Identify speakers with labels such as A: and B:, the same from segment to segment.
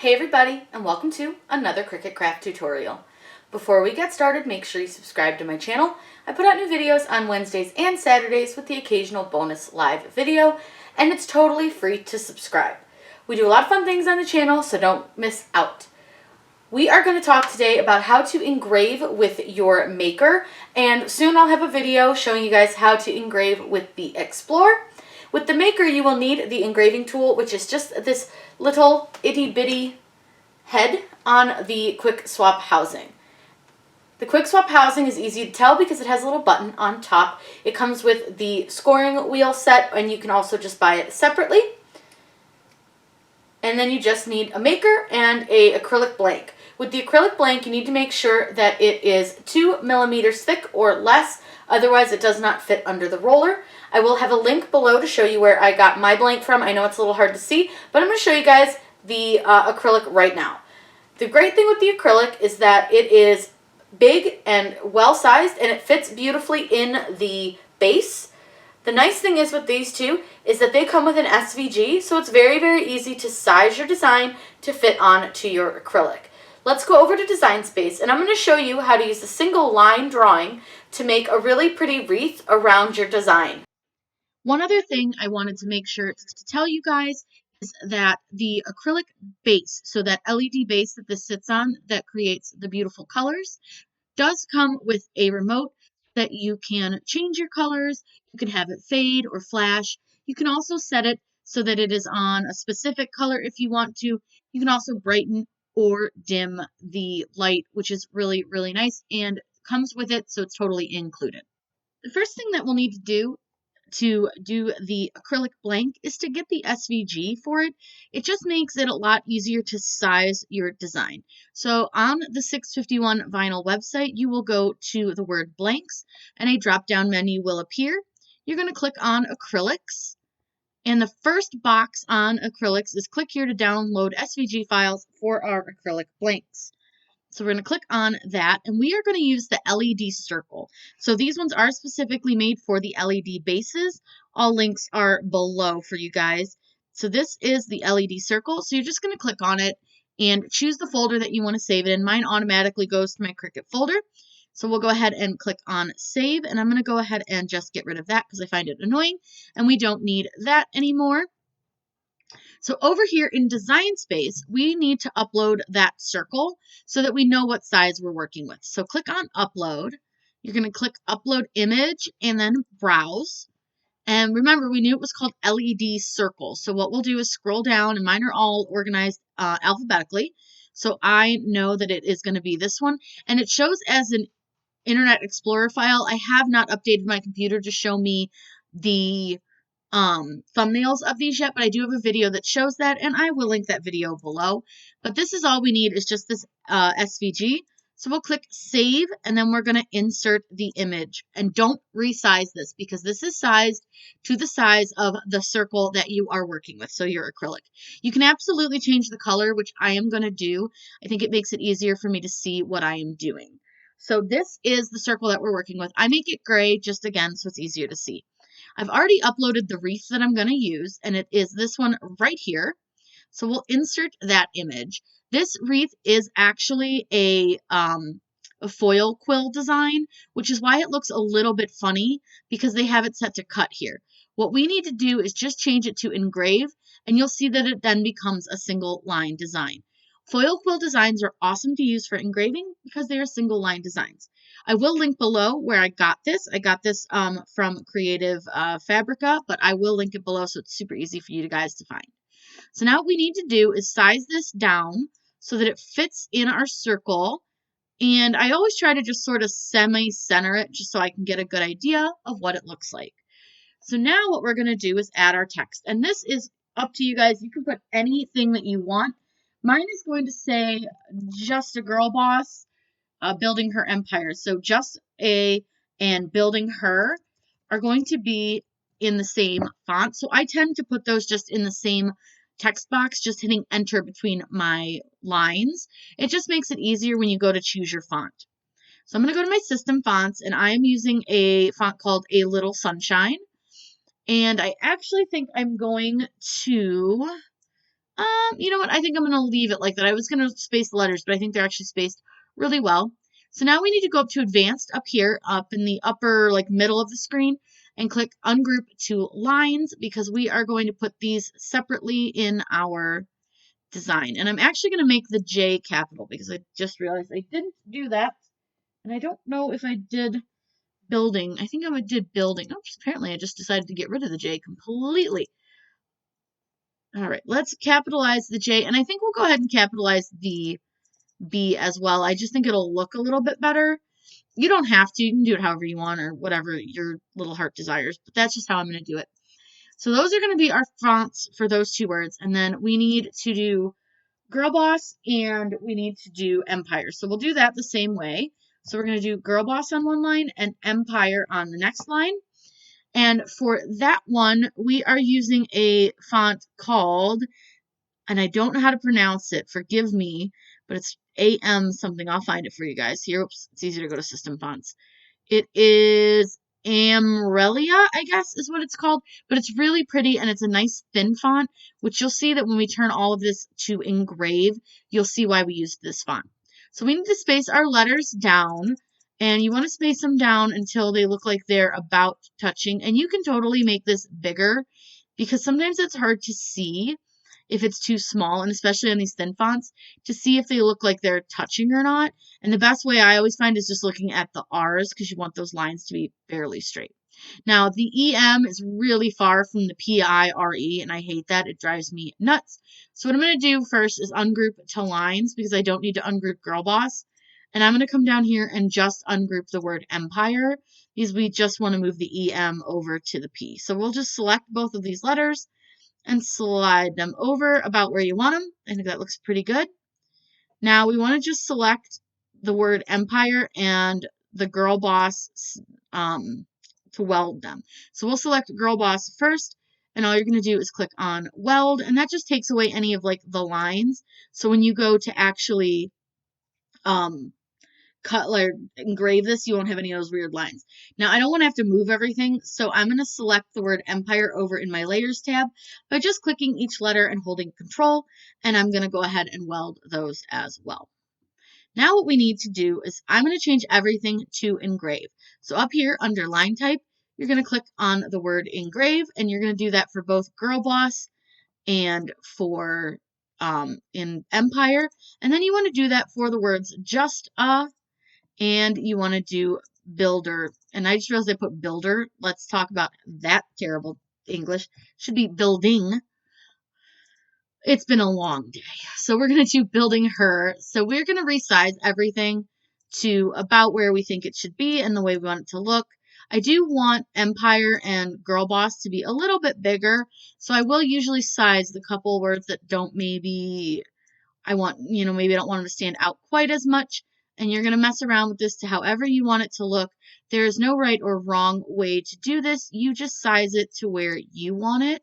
A: Hey everybody, and welcome to another Cricut craft tutorial. Before we get started, make sure you subscribe to my channel. I put out new videos on Wednesdays and Saturdays with the occasional bonus live video, and it's totally free to subscribe. We do a lot of fun things on the channel, so don't miss out. We are going to talk today about how to engrave with your Maker, and soon I'll have a video showing you guys how to engrave with the Explorer. With the Maker, you will need the engraving tool, which is just this little itty-bitty head on the quick swap housing. The quick swap housing is easy to tell because it has a little button on top. It comes with the scoring wheel set, and you can also just buy it separately. And then you just need a Maker and an acrylic blank. With the acrylic blank, you need to make sure that it is 2 millimeters thick or less, otherwise it does not fit under the roller. I will have a link below to show you where I got my blank from. I know it's a little hard to see, but I'm going to show you guys the acrylic right now. The great thing with the acrylic is that it is big and well-sized, and it fits beautifully in the base. The nice thing is with these two is that they come with an SVG, so it's very, very easy to size your design to fit on to your acrylic. Let's go over to Design Space, and I'm going to show you how to use a single line drawing to make a really pretty wreath around your design. One other thing I wanted to make sure to tell you guys is that the acrylic base, so that LED base that this sits on that creates the beautiful colors, does come with a remote that you can change your colors. You can have it fade or flash. You can also set it so that it is on a specific color if you want to. You can also brighten or dim the light, which is really, really nice and comes with it, so it's totally included. The first thing that we'll need to do the acrylic blank is to get the SVG for it. It just makes it a lot easier to size your design. So on the 651 vinyl website, you will go to the word blanks and a drop-down menu will appear. You're going to click on acrylics, and the first box on acrylics is click here to download SVG files for our acrylic blanks. So we're going to click on that, and we are going to use the LED circle. So these ones are specifically made for the LED bases. All links are below for you guys. So this is the LED circle. So you're just going to click on it and choose the folder that you want to save it in. Mine automatically goes to my Cricut folder. So we'll go ahead and click on save, and I'm going to go ahead and just get rid of that because I find it annoying, and we don't need that anymore. So over here in Design Space, we need to upload that circle so that we know what size we're working with. So click on Upload. You're going to click Upload Image and then Browse. And remember, we knew it was called LED Circle. So what we'll do is scroll down, and mine are all organized alphabetically. So I know that it is going to be this one. And it shows as an Internet Explorer file. I have not updated my computer to show me the thumbnails of these yet, but I do have a video that shows that, and I will link that video below. But this is all we need, is just this SVG. So we'll click save, and then we're going to insert the image. And don't resize this because this is sized to the size of the circle that you are working with, so your acrylic. You can absolutely change the color, which I am going to do. I think it makes it easier for me to see what I am doing. So this is the circle that we're working with. I make it gray just again so it's easier to see. I've already uploaded the wreath that I'm going to use, and it is this one right here. So we'll insert that image. This wreath is actually a foil quill design, which is why it looks a little bit funny because they have it set to cut here. What we need to do is just change it to engrave, and you'll see that it then becomes a single line design. Foil quill designs are awesome to use for engraving because they are single line designs. I will link below where I got this. I got this from Creative Fabrica, but I will link it below so it's super easy for you guys to find. So now what we need to do is size this down so that it fits in our circle. And I always try to just sort of semi-center it just so I can get a good idea of what it looks like. So now what we're going to do is add our text. And this is up to you guys. You can put anything that you want. Mine is going to say, just a girl boss building her empire. So just a and building her are going to be in the same font. So I tend to put those just in the same text box, just hitting enter between my lines. It just makes it easier when you go to choose your font. So I'm going to go to my system fonts, and I am using a font called A Little Sunshine. And I actually think I'm going to
B: You know what? I think I'm going to leave it like that. I was going to space the letters, but I think they're actually spaced really well. So now we need to go up to advanced up here, up in the upper like middle of the screen, and click ungroup to lines because we are going to put these separately in our design. And I'm actually going to make the J capital because I just realized I didn't do that. And I don't know if I did building. I think I did building. Oops, apparently I just decided to get rid of the J completely. All right, let's capitalize the J, and I think we'll go ahead and capitalize the B as well. I just think it'll look a little bit better. You don't have to. You can do it however you want or whatever your little heart desires, but that's just how I'm going to do it. So those are going to be our fonts for those two words, and then we need to do Girl Boss and we need to do Empire. So we'll do that the same way. So we're going to do Girl Boss on one line and Empire on the next line. And for that one, we are using a font called, and I don't know how to pronounce it, forgive me, but it's AM something. I'll find it for you guys here. Oops, it's easier to go to System Fonts. It is Amrelia, I guess is what it's called, but it's really pretty and it's a nice thin font, which you'll see that when we turn all of this to engrave, you'll see why we used this font. So we need to space our letters down, and you want to space them down until they look like they're about touching, and you can totally make this bigger because sometimes it's hard to see if it's too small, and especially on these thin fonts, to see if they look like they're touching or not. And the best way I always find is just looking at the R's because you want those lines to be fairly straight. Now, the EM is really far from the PIRE, and I hate that. It drives me nuts. So what I'm going to do first is ungroup to lines because I don't need to ungroup Girl Boss. And I'm going to come down here and just ungroup the word Empire because we just want to move the EM over to the P. So we'll just select both of these letters and slide them over about where you want them. I think that looks pretty good. Now we want to just select the word Empire and the Girl Boss to weld them. So we'll select Girl Boss first, and all you're going to do is click on Weld, and that just takes away any of like the lines. So when you go to actually cut or engrave this, you won't have any of those weird lines. Now, I don't want to have to move everything, so I'm going to select the word Empire over in my Layers tab by just clicking each letter and holding Control, and I'm going to go ahead and weld those as well. Now what we need to do is I'm going to change everything to engrave. So up here under line type, you're going to click on the word engrave, and you're going to do that for both Girl Boss and for in Empire. And then you want to do that for the words just and you want to do builder. And I just realized I put builder. Let's talk about that terrible English. Should be building. It's been a long day. So we're going to do building her. So we're going to resize everything to about where we think it should be and the way we want it to look. I do want Empire and Girl Boss to be a little bit bigger. So I will usually size the couple words that don't maybe maybe I don't want them to stand out quite as much. And you're going to mess around with this to however you want it to look. There is no right or wrong way to do this. You just size it to where you want it.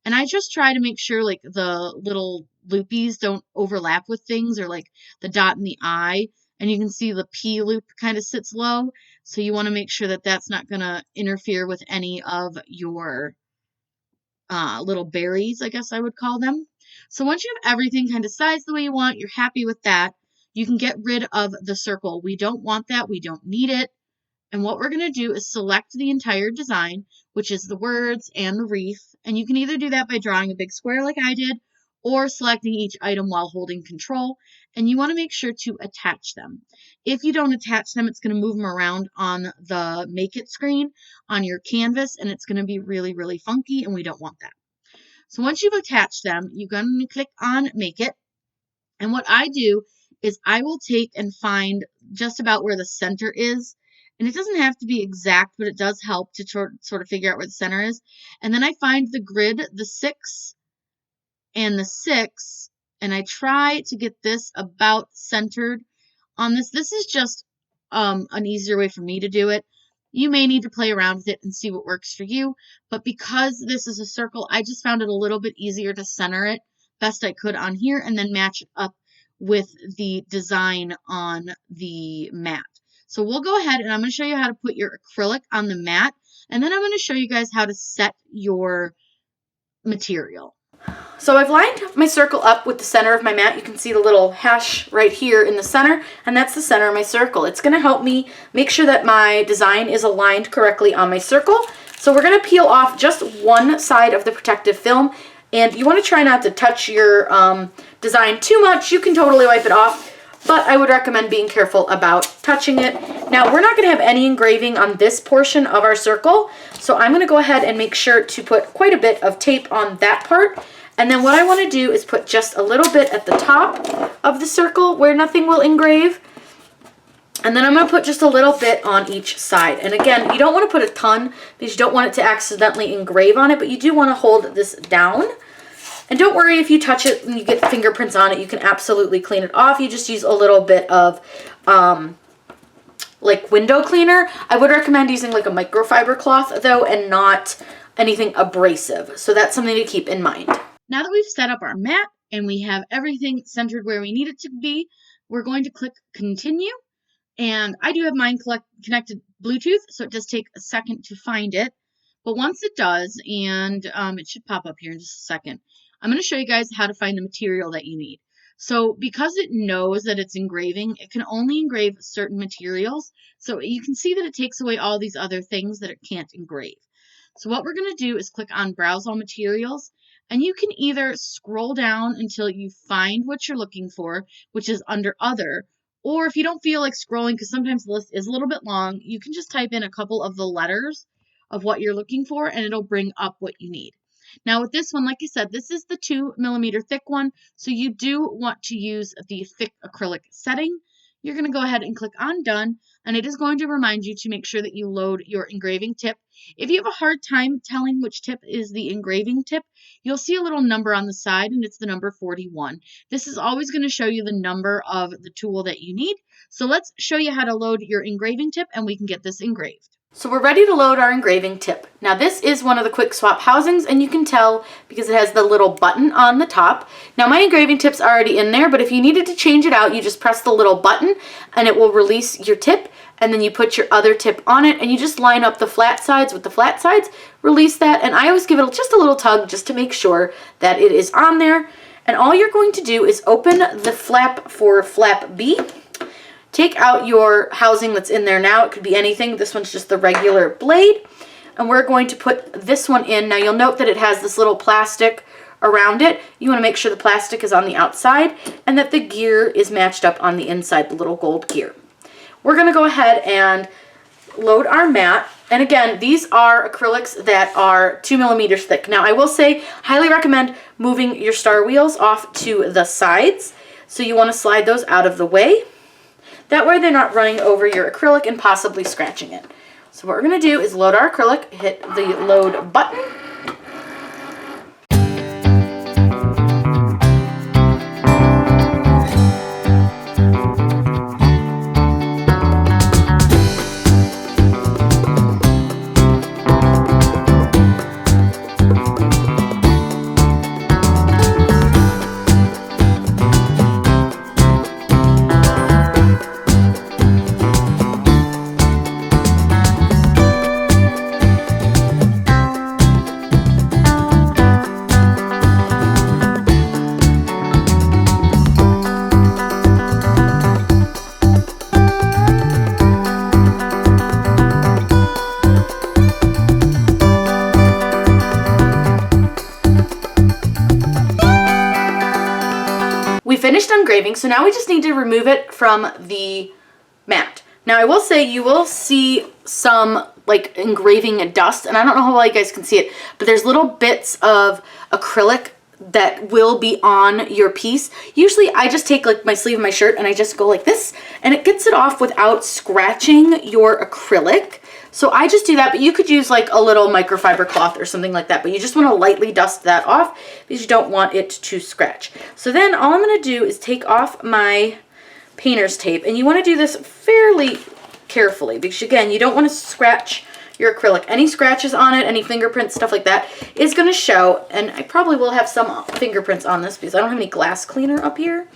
B: And I just try to make sure like the little loopies don't overlap with things or like the dot and the I. And you can see the P loop kind of sits low. So you want to make sure that that's not going to interfere with any of your little berries, I guess I would call them. So once you have everything kind of sized the way you want, you're happy with that, you can get rid of the circle. We don't want that. We don't need it. And what we're going to do is select the entire design, which is the words and the wreath. And you can either do that by drawing a big square like I did, or selecting each item while holding Control. And you want to make sure to attach them. If you don't attach them, it's going to move them around on the Make It screen on your canvas, and it's going to be really, really funky, and we don't want that. So once you've attached them, you're going to click on Make It. And what I do is I will take and find just about where the center is. And it doesn't have to be exact, but it does help to sort of figure out where the center is. And then I find the grid, the 6 and the 6, and I try to get this about centered on this. This is just an easier way for me to do it. You may need to play around with it and see what works for you, but because this is a circle, I just found it a little bit easier to center it best I could on here and then match it up with the design on the mat. So we'll go ahead and I'm going to show you how to put your acrylic on the mat, and then I'm going to show you guys how to set your material.
A: So I've lined my circle up with the center of my mat. You can see the little hash right here in the center, and that's the center of my circle. It's going to help me make sure that my design is aligned correctly on my circle. So we're going to peel off just one side of the protective film, and you want to try not to touch your design too much. You can totally wipe it off, but I would recommend being careful about touching it. Now, we're not going to have any engraving on this portion of our circle, so I'm going to go ahead and make sure to put quite a bit of tape on that part. And then what I want to do is put just a little bit at the top of the circle where nothing will engrave. And then I'm going to put just a little bit on each side. And again, you don't want to put a ton because you don't want it to accidentally engrave on it, but you do want to hold this down. And don't worry if you touch it and you get fingerprints on it, you can absolutely clean it off. You just use a little bit of like window cleaner. I would recommend using like a microfiber cloth though, and not anything abrasive. So that's something to keep in mind.
B: Now that we've set up our mat and we have everything centered where we need it to be, we're going to click continue. And I do have mine connected Bluetooth, so it does take a second to find it. But once it does, and it should pop up here in just a second, I'm going to show you guys how to find the material that you need. So because it knows that it's engraving, it can only engrave certain materials. So you can see that it takes away all these other things that it can't engrave. So what we're going to do is click on Browse All Materials, and you can either scroll down until you find what you're looking for, which is under Other, or if you don't feel like scrolling, because sometimes the list is a little bit long, you can just type in a couple of the letters of what you're looking for, and it'll bring up what you need. Now with this one, like I said, this is the 2mm thick one, so you do want to use the thick acrylic setting. You're going to go ahead and click on Done, and it is going to remind you to make sure that you load your engraving tip. If you have a hard time telling which tip is the engraving tip, you'll see a little number on the side, and it's the number 41. This is always going to show you the number of the tool that you need. So let's show you how to load your engraving tip, and we can get this engraved.
A: So we're ready to load our engraving tip. Now this is one of the quick swap housings, and you can tell because it has the little button on the top. Now my engraving tip's already in there, but if you needed to change it out, you just press the little button and it will release your tip, and then you put your other tip on it, and you just line up the flat sides with the flat sides, release that, and I always give it just a little tug just to make sure that it is on there. And all you're going to do is open the flap for flap B. Take out your housing that's in there now. It could be anything. This one's just the regular blade. And we're going to put this one in. Now you'll note that it has this little plastic around it. You want to make sure the plastic is on the outside and that the gear is matched up on the inside, the little gold gear. We're going to go ahead and load our mat. And again, these are acrylics that are 2mm thick. Now I will say, highly recommend moving your star wheels off to the sides. So you want to slide those out of the way. That way they're not running over your acrylic and possibly scratching it. So what we're going to do is load our acrylic, hit the load button. We finished engraving, so now we just need to remove it from the mat. Now I will say you will see some like engraving dust, and I don't know how well you guys can see it, but there's little bits of acrylic that will be on your piece. Usually I just take like my sleeve of my shirt and I just go like this, and it gets it off without scratching your acrylic. So I just do that, but you could use like a little microfiber cloth or something like that, but you just want to lightly dust that off because you don't want it to scratch. So then all I'm going to do is take off my painter's tape, and you want to do this fairly carefully because again, you don't want to scratch your acrylic. Any scratches on it, any fingerprints, stuff like that is going to show, and I probably will have some fingerprints on this because I don't have any glass cleaner up here.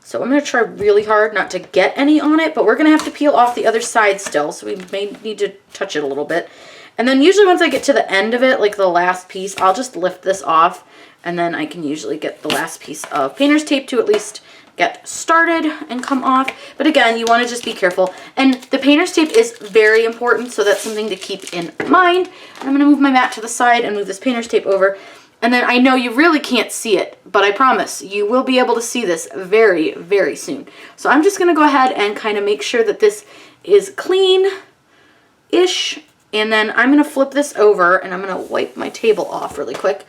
A: So I'm going to try really hard not to get any on it, but we're going to have to peel off the other side still, so we may need to touch it a little bit. And then usually once I get to the end of it, like the last piece, I'll just lift this off And then I can usually get the last piece of painter's tape to at least get started and come off. But again, you want to just be careful. And the painter's tape is very important, so that's something to keep in mind. I'm going to move my mat to the side and move this painter's tape over. And then I know you really can't see it, but I promise you will be able to see this very, very soon. So I'm just going to go ahead and kind of make sure that this is clean-ish. And then I'm going to flip this over and I'm going to wipe my table off really quick,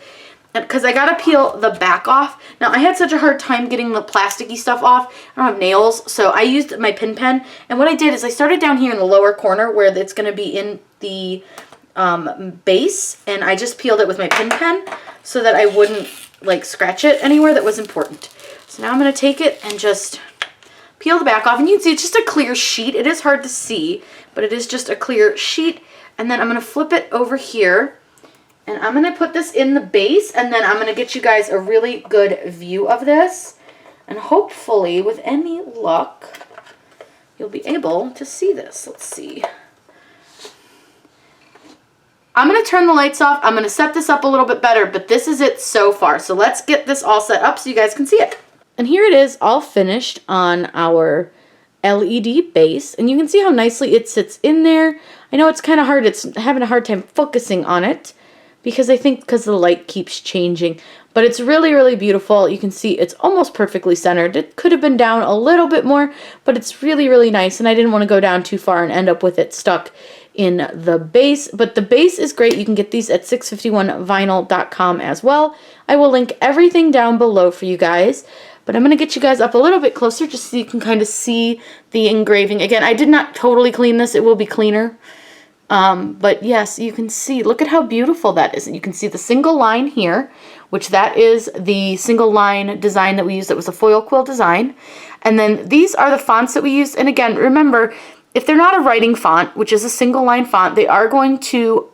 A: because I got to peel the back off. Now, I had such a hard time getting the plasticky stuff off. I don't have nails, so I used my pin pen. And what I did is I started down here in the lower corner where it's going to be in the base, and I just peeled it with my pin pen so that I wouldn't like scratch it anywhere that was important. So now I'm going to take it and just peel the back off, and you can see it's just a clear sheet. It is hard to see, but it is just a clear sheet. And then I'm going to flip it over here, and I'm going to put this in the base, and then I'm going to get you guys a really good view of this. And hopefully, with any luck, you'll be able to see this. Let's see. I'm going to turn the lights off. I'm going to set this up a little bit better, but this is it so far. So let's get this all set up so you guys can see it. And here it is all finished on our LED base, and you can see how nicely it sits in there. I know it's kind of hard. It's having a hard time focusing on it because the light keeps changing, but it's really, really beautiful. You can see it's almost perfectly centered. It could have been down a little bit more, but it's really, really nice, and I didn't want to go down too far and end up with it stuck in the base. But the base is great. You can get these at 651vinyl.com as well. I will link everything down below for you guys. But I'm going to get you guys up a little bit closer just so you can kind of see the engraving. Again, I did not totally clean this. It will be cleaner. But yes, you can see, look at how beautiful that is. And you can see the single line here, which that is the single line design that we used. That was a foil quill design. And then these are the fonts that we used. And again, remember, if they're not a writing font, which is a single line font, they are going to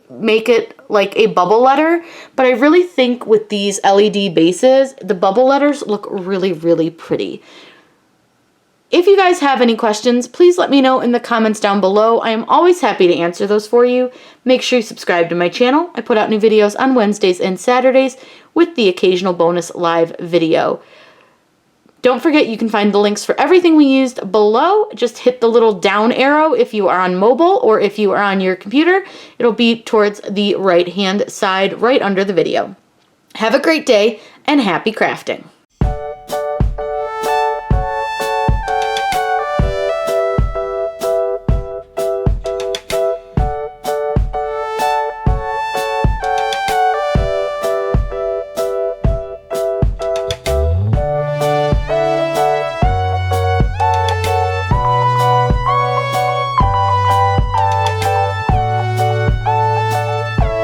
A: make it like a bubble letter, but I really think with these LED bases, the bubble letters look really, really pretty. If you guys have any questions, please let me know in the comments down below. I am always happy to answer those for you. Make sure you subscribe to my channel. I put out new videos on Wednesdays and Saturdays with the occasional bonus live video. Don't forget, you can find the links for everything we used below. Just hit the little down arrow if you are on mobile, or if you are on your computer, it'll be towards the right-hand side right under the video. Have a great day and happy crafting.